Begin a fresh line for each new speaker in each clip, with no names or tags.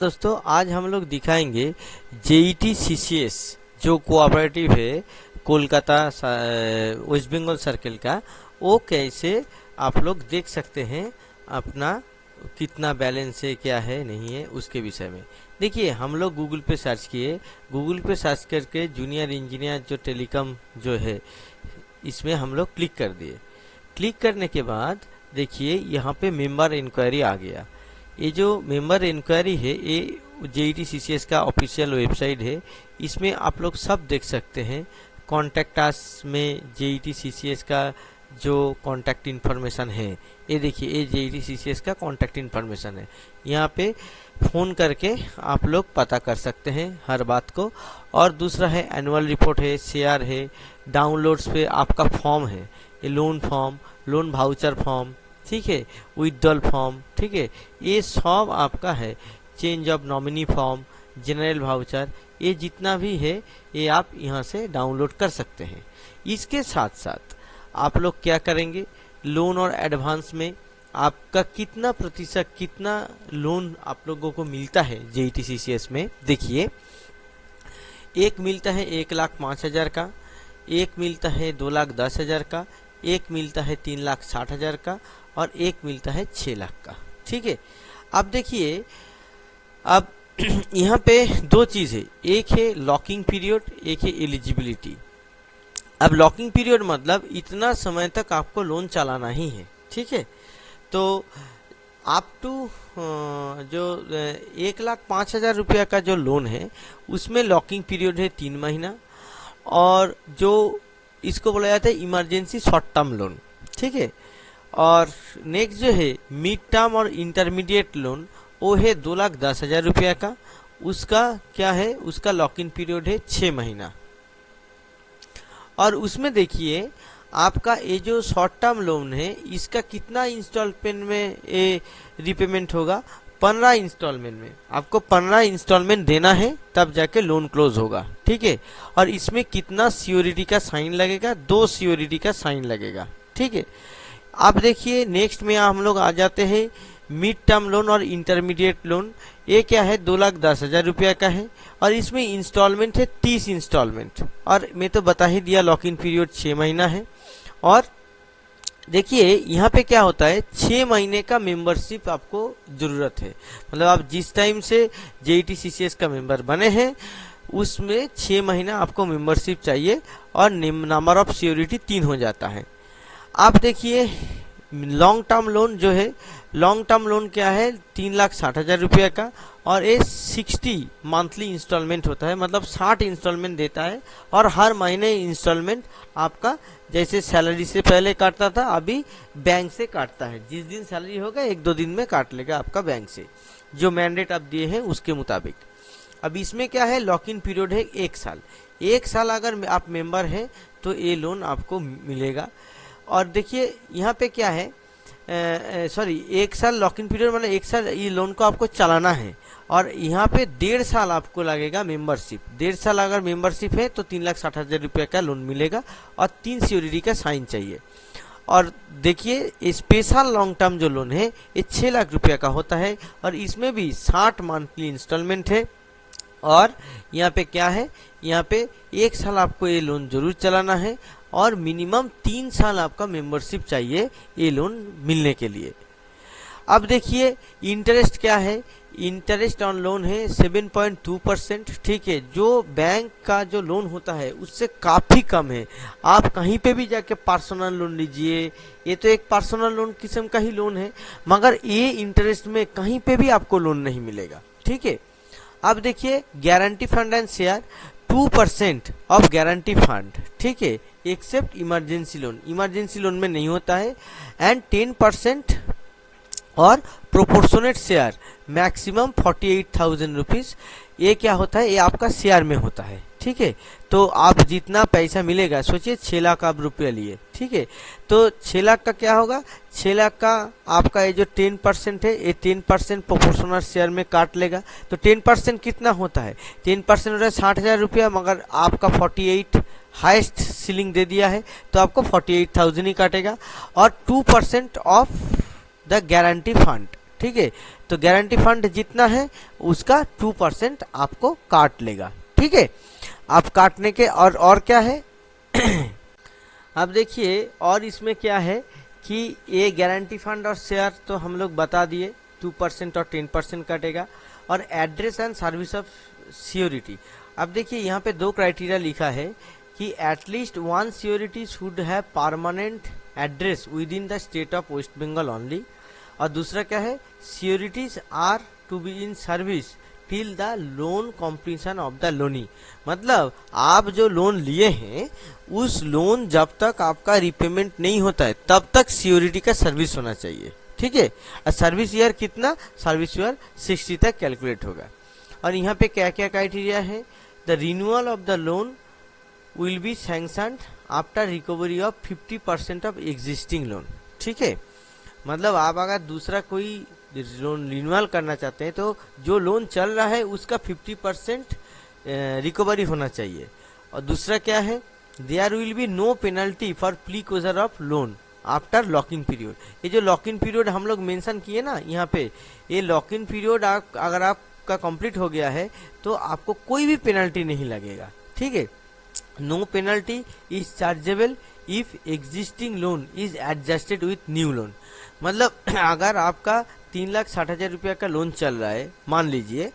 दोस्तों आज हम लोग दिखाएंगे जेईटी सीसीएस जो कोऑपरेटिव है कोलकाता वेस्ट बंगाल सर्किल का, वो कैसे आप लोग देख सकते हैं अपना कितना बैलेंस है, क्या है नहीं है, उसके विषय में। देखिए हम लोग गूगल पे सर्च किए, गूगल पे सर्च करके जूनियर इंजीनियर जो टेलीकॉम जो है इसमें हम लोग क्लिक कर दिए। क्लिक करने के बाद देखिए यहाँ पे मेंबर इंक्वायरी आ गया। ये जो मेंबर इंक्वायरी है ये जेईटी सीसीएस का ऑफिशियल वेबसाइट है, इसमें आप लोग सब देख सकते हैं। कॉन्टैक्ट अस में जेईटी सीसीएस का जो कॉन्टैक्ट इन्फॉर्मेशन है, ये देखिए ये जेईटी सीसीएस का कॉन्टैक्ट इन्फॉर्मेशन है। यहाँ पे फ़ोन करके आप लोग पता कर सकते हैं हर बात को। और दूसरा है एनुअल रिपोर्ट है, शेयर है, डाउनलोड्स पे आपका फॉर्म है, ये loan form, loan voucher form, ठीक है, विथड्रॉल फॉर्म, ठीक है, ये सब आपका है। Change of nominee form, general voucher, ये जितना भी है ये आप यहाँ से डाउनलोड कर सकते हैं। इसके साथ साथ आप लोग क्या करेंगे, लोन और एडवांस में आपका कितना प्रतिशत, कितना लोन आप लोगों को मिलता है जेईटी सीसीएस में। देखिए एक मिलता है 1,05,000 का, एक मिलता है 2,10,000 का, एक मिलता है 3,60,000 का और एक मिलता है 6 लाख का। ठीक है, अब देखिए अब यहाँ पे दो चीज़ है, एक है लॉकिंग पीरियड, एक है एलिजिबिलिटी। अब लॉकिंग पीरियड मतलब इतना समय तक आपको लोन चलाना ही है, ठीक है। तो अप टू जो 1,05,000 रुपया का जो लोन है उसमें लॉकिंग पीरियड है 3 महीना, और जो इसको बोला जाता है इमरजेंसी शॉर्ट टर्म लोन, ठीक है। और नेक्स्ट जो है मिड टर्म और इंटरमीडिएट लोन, वो है 2,10,000 रुपया का, उसका क्या है, उसका लॉक इन पीरियड है 6 महीना। और उसमें देखिए आपका ये जो शॉर्ट टर्म लोन है इसका कितना इंस्टॉलमेंट में ये रिपेमेंट होगा, 15 इंस्टॉलमेंट में। आपको 15 इंस्टॉलमेंट देना है तब जाके लोन क्लोज होगा, ठीक है। और इसमें कितना सियोरिटी का साइन लगेगा, 2 सियोरिटी का साइन लगेगा, ठीक है। अब देखिए नेक्स्ट में हम लोग आ जाते हैं मिड टर्म लोन और इंटरमीडिएट लोन। ये क्या है, 2,10,000 रुपया का है और इसमें इंस्टॉलमेंट है 30 इंस्टॉलमेंट, और मैं तो बता ही दिया लॉक इन पीरियड 6 महीना है। और देखिए यहाँ पे क्या होता है, 6 महीने का मेंबरशिप आपको ज़रूरत है। मतलब आप जिस टाइम से जेईटी सीसीएस का मेंबर बने हैं उसमें 6 महीना आपको मेंबरशिप चाहिए और नंबर ऑफ सियोरिटी 3 हो जाता है। आप देखिए लॉन्ग टर्म लोन जो है, लॉन्ग टर्म लोन क्या है, 3,60,000 रुपये का, और ये 60 मंथली इंस्टॉलमेंट होता है, मतलब 60 इंस्टॉलमेंट देता है। और हर महीने इंस्टॉलमेंट आपका जैसे सैलरी से पहले काटता था अभी बैंक से काटता है। जिस दिन सैलरी होगा 1-2 दिन में काट लेगा आपका बैंक से, जो मैंडेट आप दिए हैं उसके मुताबिक। अब इसमें क्या है, लॉक इन पीरियड है 1 साल। 1 साल अगर आप मेंबर हैं तो ये लोन आपको मिलेगा। और देखिए यहाँ पे क्या है, सॉरी 1 साल लॉक इन पीरियड मतलब 1 साल ये लोन को आपको चलाना है। और यहाँ पे 1.5 साल आपको लगेगा मेंबरशिप। 1.5 साल अगर मेंबरशिप है तो 3,60,000 रुपये का लोन मिलेगा और 3 सियोरिटी का साइन चाहिए। और देखिए स्पेशल लॉन्ग टर्म जो लोन है ये 6 लाख रुपये का होता है और इसमें भी 60 मंथली इंस्टॉलमेंट है। और यहाँ पे क्या है, यहाँ पे 1 साल आपको ये लोन जरूर चलाना है और मिनिमम 3 साल आपका मेंबरशिप चाहिए ये लोन मिलने के लिए। अब देखिए इंटरेस्ट क्या है, इंटरेस्ट ऑन लोन है 7.2%, ठीक है, जो बैंक का जो लोन होता है उससे काफ़ी कम है। आप कहीं पे भी जाके पर्सनल लोन लीजिए, ये तो एक पर्सनल लोन किस्म का ही लोन है, मगर ये इंटरेस्ट में कहीं पे भी आपको लोन नहीं मिलेगा, ठीक है। अब देखिए guarantee fund and share 2% of guarantee fund, ठीक है, except emergency loan, emergency loan में नहीं होता है। एंड 10% और प्रोपोर्शनेट शेयर मैक्सिमम 48,000 रुपीज़। ये क्या होता है, ये आपका शेयर में होता है, ठीक है। तो आप जितना पैसा मिलेगा, सोचिए 6 लाख आप रुपया लिए, ठीक है, तो 6 लाख का क्या होगा, 6 लाख का आपका ये जो 10% है ये 10% प्रोपोर्शनल शेयर में काट लेगा। तो 10% कितना होता है, 10% होता है 60,000 रुपया, मगर आपका 48 हाईएस्ट सीलिंग दे दिया है तो आपको 48,000 ही काटेगा। और 2% ऑफ द गारंटी फंड, ठीक है, तो गारंटी फंड जितना है उसका 2% आपको काट लेगा। ठीक है, आप काटने के और क्या है अब देखिए और इसमें क्या है कि ये गारंटी फंड और शेयर तो हम लोग बता दिए 2% और 10% कटेगा। और address and service of surety, अब देखिए यहाँ पे 2 क्राइटेरिया लिखा है कि at least 1 surety should have permanent address within the state of West Bengal only. और दूसरा क्या है, sureties are to be in service till the loan completion of the loanee, मतलब आप जो लोन लिए हैं उस लोन जब तक आपका रिपेमेंट नहीं होता है तब तक सियोरिटी का सर्विस होना चाहिए। ठीक है, और सर्विस ईयर कितना, सर्विस ईयर 60 तक कैलकुलेट होगा। और यहाँ पे क्या क्या क्राइटेरिया है, the renewal of the loan will be sanctioned after recovery of 50% of existing loan. ठीक है, मतलब आप अगर दूसरा कोई लोन रिन्यूअल करना चाहते हैं तो जो लोन चल रहा है उसका 50% रिकवरी होना चाहिए। और दूसरा क्या है, there will be no penalty for pre closure of loan after locking period. ये जो लॉकिंग पीरियड हम लोग मेंशन किए ना यहाँ पे, ये लॉकिंग पीरियड अगर आपका कंप्लीट हो गया है तो आपको कोई भी पेनल्टी नहीं लगेगा। ठीक है, no penalty is chargeable if existing loan is adjusted with new loan, मतलब अगर आपका 3,60,000 रुपया का लोन चल रहा है मान लीजिए,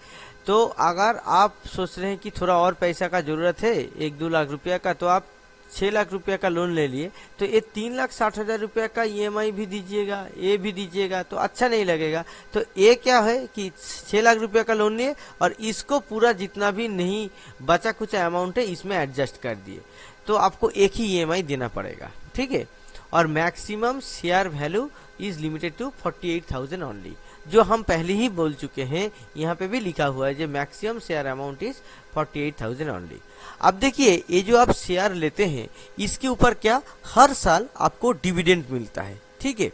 तो अगर आप सोच रहे हैं कि थोड़ा और पैसा का जरूरत है 1-2 लाख रुपया का, तो आप 6 लाख रुपया का लोन ले लिए, तो ये 3,60,000 रुपया का EMI भी दीजिएगा, ये भी दीजिएगा, तो अच्छा नहीं लगेगा। तो ये क्या है कि 6 लाख रुपया का लोन लिए और इसको पूरा जितना भी नहीं बचा कुछ अमाउंट है इसमें एडजस्ट कर दिए, तो आपको एक ही EMI देना पड़ेगा। ठीक है, और maximum share value is limited to 48,000 only, जो हम पहले ही बोल चुके हैं, यहाँ पे भी लिखा हुआ है जो maximum share amount is 48,000 only. अब देखिए ये जो आप शेयर लेते हैं इसके ऊपर क्या हर साल आपको डिविडेंड मिलता है। ठीक है,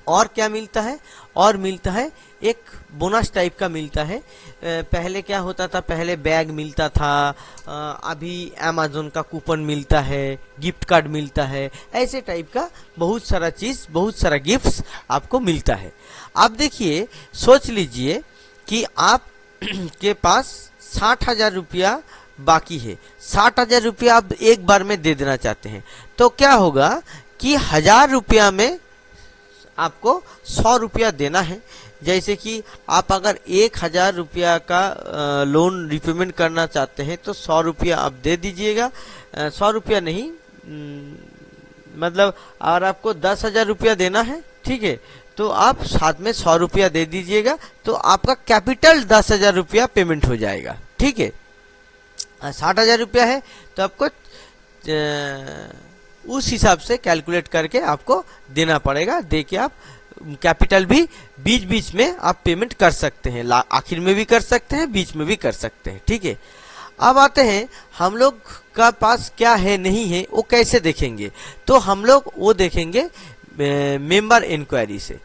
और क्या मिलता है, और मिलता है एक बोनस टाइप का मिलता है। पहले क्या होता था, पहले बैग मिलता था, अभी अमेज़न का कूपन मिलता है, गिफ्ट कार्ड मिलता है, ऐसे टाइप का बहुत सारा चीज, बहुत सारा गिफ्ट्स आपको मिलता है। अब देखिए सोच लीजिए कि आप के पास 60,000 रुपया बाकी है, 60,000 रुपया आप एक बार में दे देना चाहते हैं, तो क्या होगा कि 1,000 रुपया में आपको 100 रुपया देना है। जैसे कि आप अगर 1,000 रुपया का लोन रिपेमेंट करना चाहते हैं तो 100 रुपया आप दे दीजिएगा, 100 रुपया नहीं, मतलब अगर आपको 10,000 रुपया देना है, ठीक है, तो आप साथ में 100 रुपया दे दीजिएगा, तो आपका कैपिटल 10,000 रुपया पेमेंट हो जाएगा। ठीक है, 60,000 रुपया है तो आपको उस हिसाब से कैलकुलेट करके आपको देना पड़ेगा, दे के आप कैपिटल भी बीच बीच में आप पेमेंट कर सकते हैं, आखिर में भी कर सकते हैं, बीच में भी कर सकते हैं। ठीक है, अब आते हैं हम लोग का पास क्या है नहीं है वो कैसे देखेंगे, तो हम लोग वो देखेंगे मेंबर इंक्वायरी से।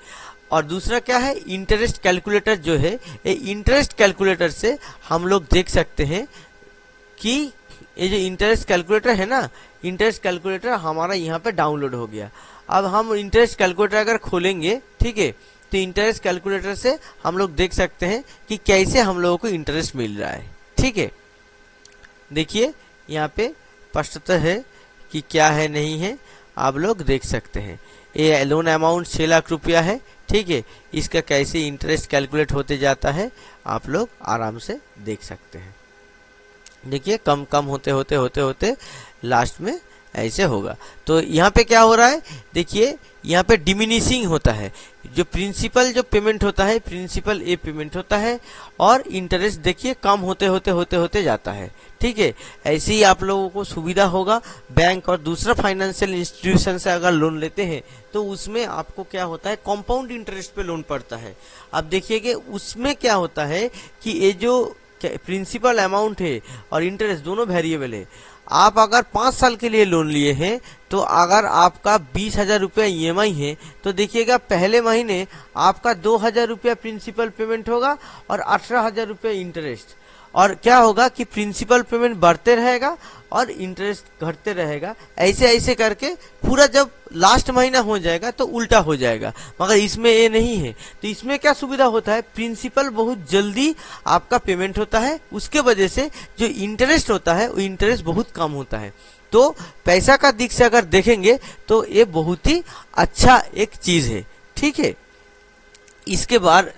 और दूसरा क्या है, इंटरेस्ट कैलकुलेटर जो है, इंटरेस्ट कैलकुलेटर से हम लोग देख सकते हैं कि ये जो इंटरेस्ट कैलकुलेटर है ना, इंटरेस्ट कैलकुलेटर हमारा यहाँ पे डाउनलोड हो गया। अब हम इंटरेस्ट कैलकुलेटर अगर खोलेंगे, ठीक है, तो इंटरेस्ट कैलकुलेटर से हम लोग देख सकते हैं कि कैसे हम लोगों को इंटरेस्ट मिल रहा है। ठीक है, देखिए यहाँ पे स्पष्टता है कि क्या है नहीं है, आप लोग देख सकते हैं। ये लोन अमाउंट 6 लाख रुपया है। ठीक है, इसका कैसे इंटरेस्ट कैलकुलेट होते जाता है आप लोग आराम से देख सकते हैं। देखिए कम कम होते होते होते होते लास्ट में ऐसे होगा। तो यहाँ पे क्या हो रहा है, देखिए यहाँ पे डिमिनिशिंग होता है, जो प्रिंसिपल जो पेमेंट होता है, प्रिंसिपल ए पेमेंट होता है, और इंटरेस्ट देखिए कम होते होते होते होते जाता है। ठीक है, ऐसे ही आप लोगों को सुविधा होगा। बैंक और दूसरा फाइनेंशियल इंस्टीट्यूशन से अगर लोन लेते हैं तो उसमें आपको क्या होता है, कंपाउंड इंटरेस्ट पे लोन पड़ता है। अब देखिए उसमें क्या होता है कि ये जो प्रिंसिपल अमाउंट है और इंटरेस्ट दोनों वेरिएबल है। आप अगर 5 साल के लिए लोन लिए हैं तो अगर आपका 20,000 रुपया EMI है तो देखिएगा पहले महीने आपका 2,000 रुपया प्रिंसिपल पेमेंट होगा और 18,000 रुपया इंटरेस्ट, और क्या होगा कि प्रिंसिपल पेमेंट बढ़ते रहेगा और इंटरेस्ट घटते रहेगा। ऐसे ऐसे करके पूरा जब लास्ट महीना हो जाएगा तो उल्टा हो जाएगा, मगर इसमें ये नहीं है। तो इसमें क्या सुविधा होता है, प्रिंसिपल बहुत जल्दी आपका पेमेंट होता है, उसके वजह से जो इंटरेस्ट होता है वो इंटरेस्ट बहुत कम होता है। तो पैसा का दिख से अगर देखेंगे तो ये बहुत ही अच्छा एक चीज है। ठीक है, इसके बाद